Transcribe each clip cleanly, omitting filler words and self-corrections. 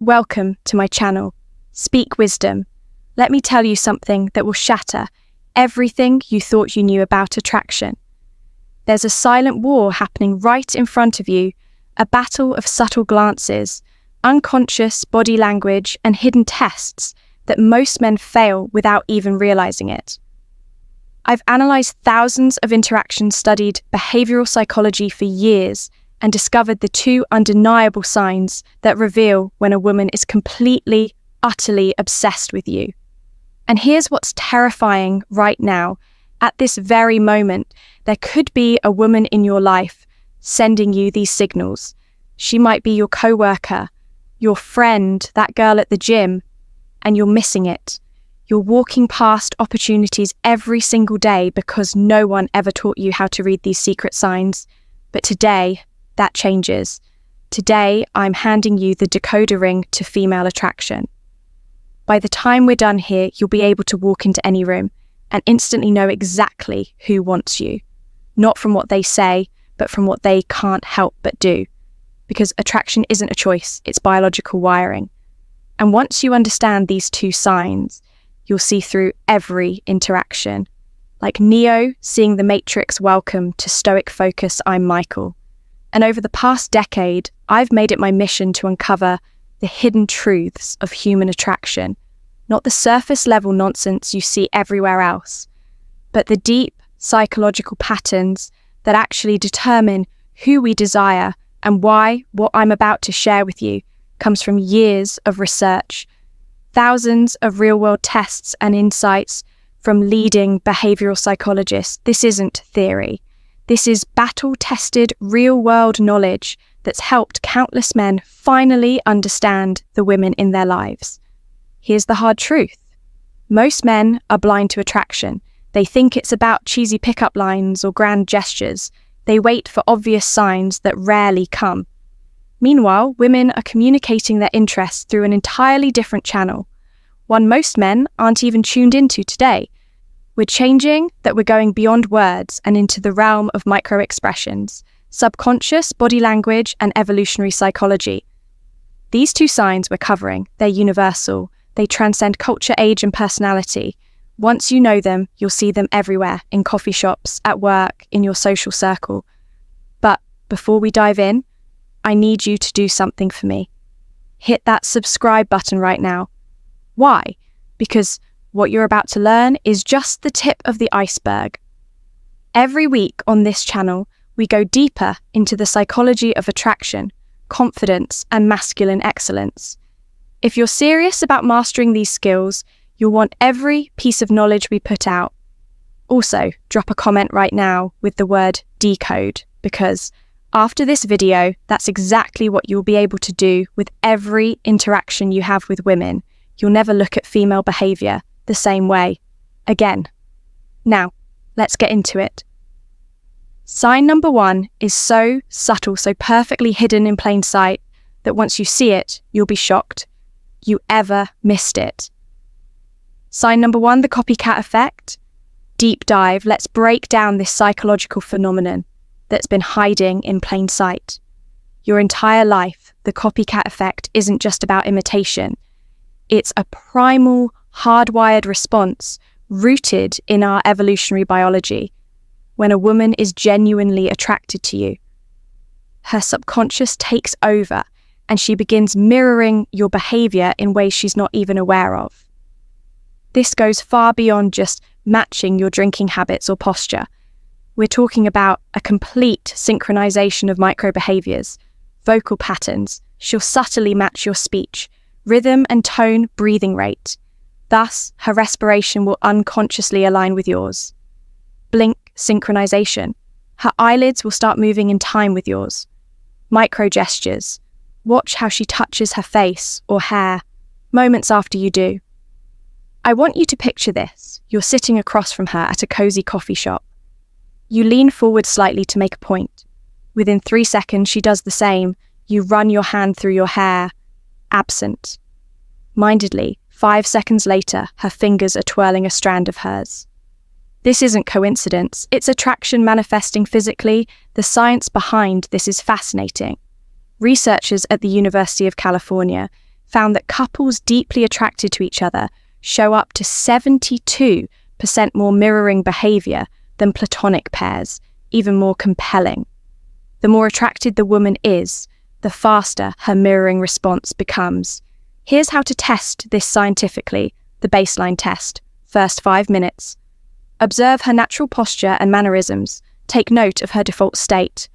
Welcome to my channel. Speak wisdom. Let me tell you something that will shatter everything you thought you knew about attraction. There's a silent war happening right in front of you, a battle of subtle glances, unconscious body language, and hidden tests that most men fail without even realizing it. I've analyzed thousands of interactions, studied behavioral psychology for years, and discovered the two undeniable signs that reveal when a woman is completely, utterly obsessed with you. And here's what's terrifying right now. At this very moment, there could be a woman in your life sending you these signals. She might be your coworker, your friend, that girl at the gym, and you're missing it. You're walking past opportunities every single day because no one ever taught you how to read these secret signs. But today, that changes. Today, I'm handing you the decoder ring to female attraction. By the time we're done here, you'll be able to walk into any room and instantly know exactly who wants you. Not from what they say, but from what they can't help but do. Because attraction isn't a choice, it's biological wiring. And once you understand these two signs, you'll see through every interaction. Like Neo seeing the Matrix, welcome to stoic focus, I'm Michael. And over the past decade, I've made it my mission to uncover the hidden truths of human attraction, not the surface level nonsense you see everywhere else, but the deep psychological patterns that actually determine who we desire and why what I'm about to share with you comes from years of research, thousands of real-world tests and insights from leading behavioral psychologists. This isn't theory. This is battle-tested, real-world knowledge that's helped countless men finally understand the women in their lives. Here's the hard truth. Most men are blind to attraction. They think it's about cheesy pickup lines or grand gestures. They wait for obvious signs that rarely come. Meanwhile, women are communicating their interests through an entirely different channel, one most men aren't even tuned into today. We're changing that we're going beyond words and into the realm of micro-expressions, subconscious body language, and evolutionary psychology. These two signs we're covering, they're universal. They transcend culture, age, and personality. Once you know them, you'll see them everywhere, in coffee shops, at work, in your social circle. But before we dive in, I need you to do something for me. Hit that subscribe button right now. Why? Because what you're about to learn is just the tip of the iceberg. Every week on this channel, we go deeper into the psychology of attraction, confidence, and masculine excellence. If you're serious about mastering these skills, you'll want every piece of knowledge we put out. Also, drop a comment right now with the word decode, because after this video, that's exactly what you'll be able to do with every interaction you have with women. You'll never look at female behavior the same way again. Now, let's get into it. Sign number 1 is so subtle, so perfectly hidden in plain sight that once you see it, you'll be shocked. You ever missed it. Sign number 1, the copycat effect. Deep dive, let's break down this psychological phenomenon that's been hiding in plain sight. Your entire life, the copycat effect isn't just about imitation. It's a primal, hardwired response rooted in our evolutionary biology. When a woman is genuinely attracted to you, her subconscious takes over and she begins mirroring your behavior in ways she's not even aware of. This goes far beyond just matching your drinking habits or posture. We're talking about a complete synchronization of micro-behaviors, vocal patterns. She'll subtly match your speech, rhythm and tone, breathing rate. Thus, her respiration will unconsciously align with yours. Blink synchronization. Her eyelids will start moving in time with yours. Micro gestures. Watch how she touches her face or hair moments after you do. I want you to picture this. You're sitting across from her at a cozy coffee shop. You lean forward slightly to make a point. Within 3 seconds, she does the same. You run your hand through your hair. Absent. Mindedly, 5 seconds later, her fingers are twirling a strand of hers. This isn't coincidence. It's attraction manifesting physically. The science behind this is fascinating. Researchers at the University of California found that couples deeply attracted to each other show up to 72% more mirroring behavior than platonic pairs, even more compelling. The more attracted the woman is, the faster her mirroring response becomes. Here's how to test this scientifically, the baseline test. First 5 minutes. Observe her natural posture and mannerisms. Take note of her default state.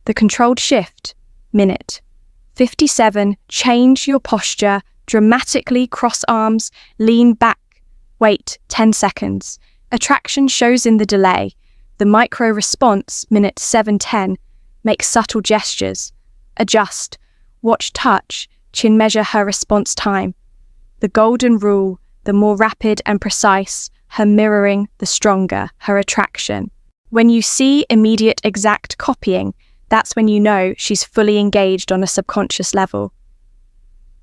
The controlled shift, minute 57, change your posture, dramatically cross arms, lean back, wait 10 seconds. Attraction shows in the delay. The micro response, minute 7:10, make subtle gestures. Adjust, watch touch, chin measure her response time. The golden rule, the more rapid and precise her mirroring, the stronger her attraction. When you see immediate exact copying, that's when you know she's fully engaged on a subconscious level.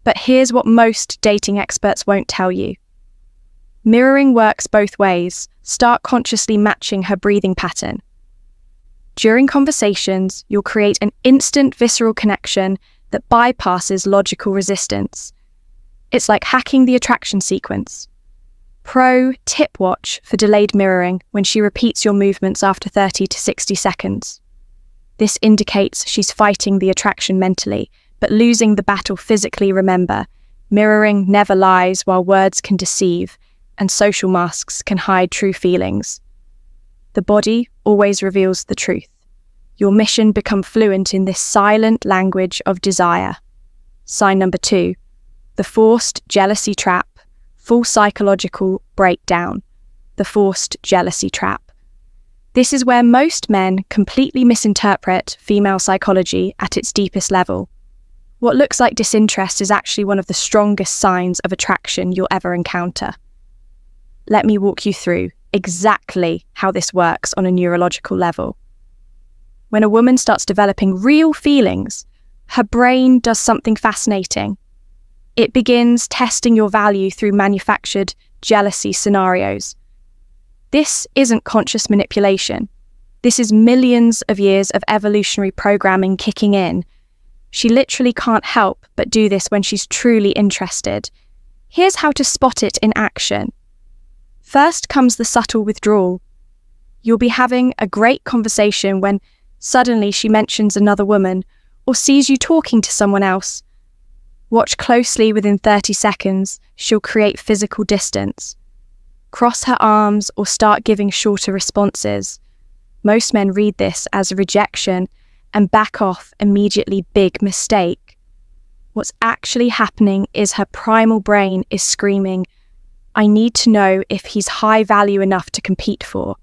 But here's what most dating experts won't tell you. Mirroring works both ways. Start consciously matching her breathing pattern. During conversations, you'll create an instant visceral connection that bypasses logical resistance. It's like hacking the attraction sequence. Pro tip watch for delayed mirroring when she repeats your movements after 30 to 60 seconds. This indicates she's fighting the attraction mentally, but losing the battle physically. Remember, mirroring never lies while words can deceive, and social masks can hide true feelings. The body always reveals the truth. Your mission: become fluent in this silent language of desire. Sign number 2, the forced jealousy trap. Full psychological breakdown. The forced jealousy trap. This is where most men completely misinterpret female psychology at its deepest level. What looks like disinterest is actually one of the strongest signs of attraction you'll ever encounter. Let me walk you through exactly how this works on a neurological level. When a woman starts developing real feelings, her brain does something fascinating. It begins testing your value through manufactured jealousy scenarios. This isn't conscious manipulation. This is millions of years of evolutionary programming kicking in. She literally can't help but do this when she's truly interested. Here's how to spot it in action. First comes the subtle withdrawal. You'll be having a great conversation when suddenly she mentions another woman or sees you talking to someone else. Watch closely. Within 30 seconds, she'll create physical distance. Cross her arms or start giving shorter responses. Most men read this as rejection and back off immediately. Big mistake. What's actually happening is her primal brain is screaming, I need to know if he's high value enough to compete for.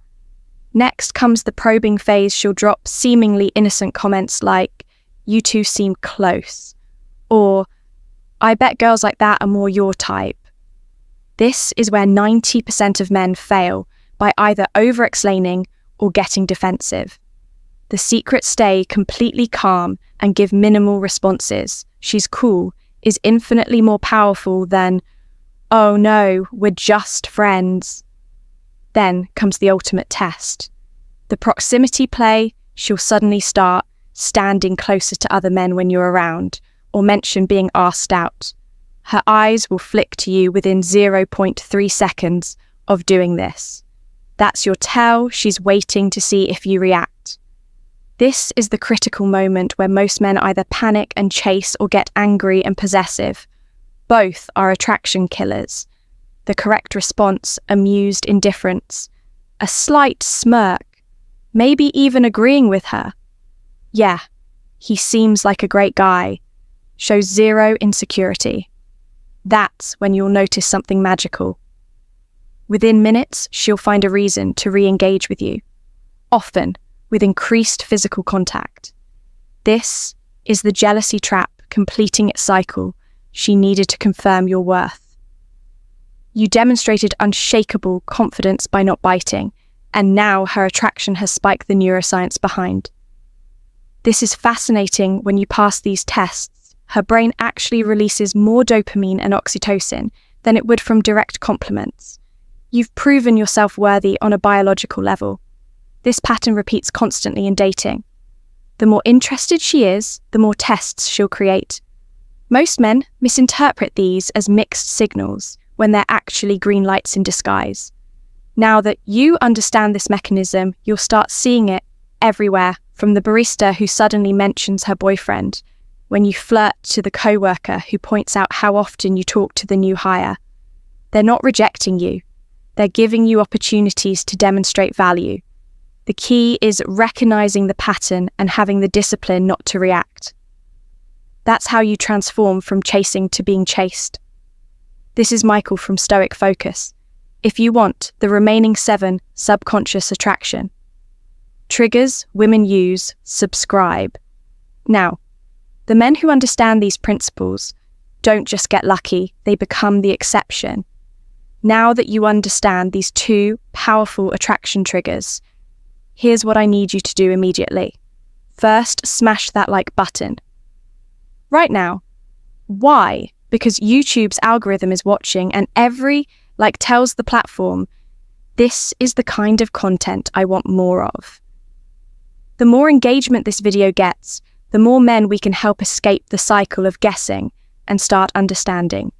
Next comes the probing phase. She'll drop seemingly innocent comments like, you two seem close, or I bet girls like that are more your type. This is where 90% of men fail, by either over-explaining or getting defensive. The secret: stay completely calm and give minimal responses. She's cool is infinitely more powerful than, oh no, we're just friends. Then comes the ultimate test. The proximity play. She'll suddenly start standing closer to other men when you're around, or mention being asked out. Her eyes will flick to you within 0.3 seconds of doing this. That's your tell. She's waiting to see if you react. This is the critical moment where most men either panic and chase or get angry and possessive. Both are attraction killers. The correct response: amused indifference, a slight smirk, maybe even agreeing with her. Yeah, he seems like a great guy. Shows zero insecurity. That's when you'll notice something magical. Within minutes, she'll find a reason to re-engage with you, often with increased physical contact. This is the jealousy trap completing its cycle. She needed to confirm your worth. You demonstrated unshakable confidence by not biting, and now her attraction has spiked the neuroscience behind. This is fascinating. When you pass these tests, her brain actually releases more dopamine and oxytocin than it would from direct compliments. You've proven yourself worthy on a biological level. This pattern repeats constantly in dating. The more interested she is, the more tests she'll create. Most men misinterpret these as mixed signals when they're actually green lights in disguise. Now that you understand this mechanism, you'll start seeing it everywhere, from the barista who suddenly mentions her boyfriend, when you flirt, to the coworker who points out how often you talk to the new hire. They're not rejecting you. They're giving you opportunities to demonstrate value. The key is recognizing the pattern and having the discipline not to react. That's how you transform from chasing to being chased. This is Michael from Stoic Focus. If you want the remaining 7 subconscious attraction triggers women use, subscribe. Now, the men who understand these principles don't just get lucky, they become the exception. Now that you understand these 2 powerful attraction triggers, here's what I need you to do immediately. First, smash that like button. Right now. Why? Because YouTube's algorithm is watching, and every like tells the platform, this is the kind of content I want more of. The more engagement this video gets, the more men we can help escape the cycle of guessing and start understanding.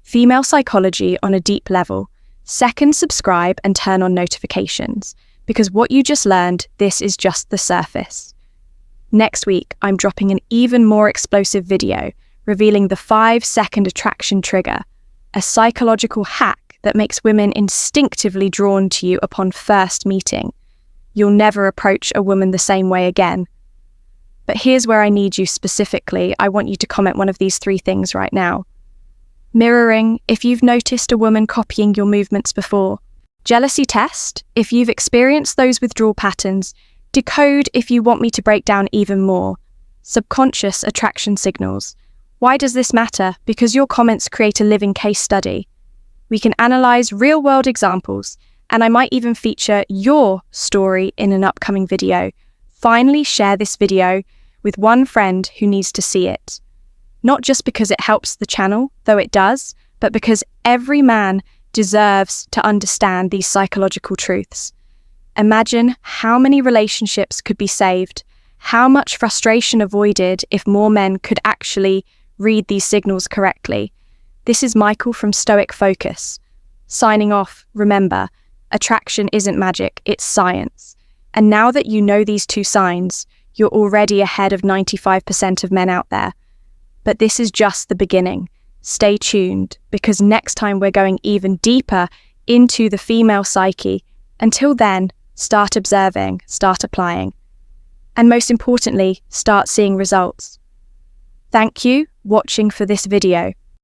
Female psychology on a deep level. Second, subscribe and turn on notifications, because what you just learned, this is just the surface. Next week, I'm dropping an even more explosive video revealing the 5-second attraction trigger, a psychological hack that makes women instinctively drawn to you upon first meeting. You'll never approach a woman the same way again. But here's where I need you specifically. I want you to comment one of these 3 things right now. Mirroring, if you've noticed a woman copying your movements before. Jealousy test, if you've experienced those withdrawal patterns. Decode, if you want me to break down even more. Subconscious attraction signals. Why does this matter? Because your comments create a living case study. We can analyze real-world examples, and I might even feature your story in an upcoming video. Finally, share this video with one friend who needs to see it. Not just because it helps the channel, though it does, but because every man deserves to understand these psychological truths. Imagine how many relationships could be saved, how much frustration avoided if more men could actually read these signals correctly. This is Michael from Stoic Focus. Signing off, remember, attraction isn't magic, it's science. And now that you know these 2 signs, you're already ahead of 95% of men out there. But this is just the beginning. Stay tuned, because next time we're going even deeper into the female psyche. Until then, start observing, start applying, and most importantly, start seeing results. Thank you for watching for this video.